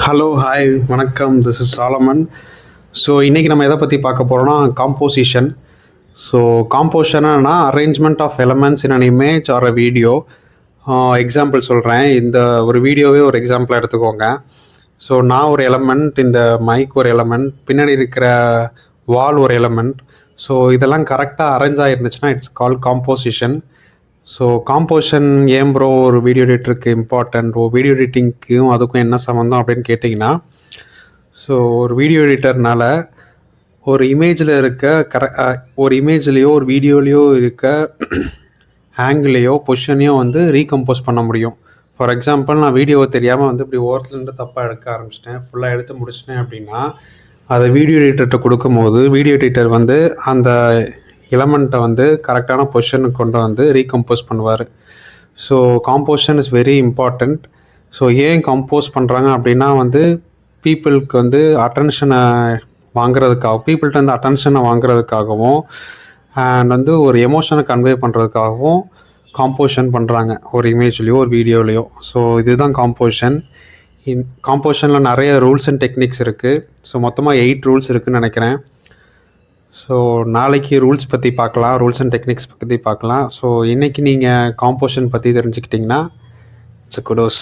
Hello, hi, வணக்கம். This is Solomon. So இன்றைக்கி நம்ம எதை பற்றி பார்க்க போகிறோம்னா காம்போசிஷன். ஸோ காம்போசிஷன்னா arrangement of elements in an image or a video. Example சொல்கிறேன். இந்த ஒரு வீடியோவே ஒரு எக்ஸாம்பிளாக எடுத்துக்கோங்க. ஸோ நான் ஒரு எலமெண்ட், இந்த மைக் ஒரு எலமெண்ட், பின்னாடி இருக்கிற வால் ஒரு எலமெண்ட். ஸோ இதெல்லாம் கரெக்டாக அரேஞ்ச் ஆகிருந்துச்சுன்னா it's call composition. So composition ஏன் ப்ரோ ஒரு வீடியோ எடிட்டருக்கு இம்பார்ட்டன்ட், வீடியோ எடிட்டிங்க்கும் அதுக்கும் என்ன சம்மந்தம் அப்படின்னு கேட்டிங்கன்னா, ஸோ ஒரு வீடியோ எடிட்டர்னால ஒரு இமேஜில் இருக்க ஒரு இமேஜ்லேயோ ஒரு வீடியோலேயோ இருக்க ஆங்கிளையோ பொசிஷனையோ வந்து ரீகம்போஸ் பண்ண முடியும். ஃபார் எக்ஸாம்பிள், நான் வீடியோவை தெரியாமல் வந்து இப்படி ஓரத்துலேருந்து தப்பாக எடுக்க ஆரம்பிச்சிட்டேன், ஃபுல்லாக எடுத்து முடிச்சிட்டேன் அப்படின்னா, அதை வீடியோ எடிட்டர்கிட்ட கொடுக்கும்போது வீடியோ எடிட்டர் வந்து அந்த எலமெண்ட்டை வந்து கரெக்டான பொசிஷனுக்கு கொண்டு வந்து ரீகம்போஸ் பண்ணுவார். So composition is very important. So ஏன் கம்போஸ் பண்ணுறாங்க அப்படின்னா வந்து பீப்புளுக்கு வந்து அட்டென்ஷனை பீப்புள்கிட்ட வந்து அட்டென்ஷனை வாங்குறதுக்காகவும் அண்ட் வந்து ஒரு எமோஷனை கன்வே பண்ணுறதுக்காகவும் காம்போசிஷன் பண்ணுறாங்க, ஒரு இமேஜ்லேயோ ஒரு வீடியோலேயோ. ஸோ இதுதான் காம்போசிஷன். காம்போசிஷனில் நிறைய ரூல்ஸ் அண்ட் டெக்னிக்ஸ் இருக்குது. ஸோ மொத்தமாக 8 ரூல்ஸ் இருக்குதுன்னு நினைக்கிறேன். ஸோ நாளைக்கு ரூல்ஸ் பற்றி பார்க்கலாம், ரூல்ஸ் அண்ட் டெக்னிக்ஸ் பற்றி பார்க்கலாம். ஸோ இன்றைக்கி நீங்கள் காம்போசிஷன் பற்றி தெரிஞ்சுக்கிட்டிங்கன்னா இட்ஸ் குடோஸ்.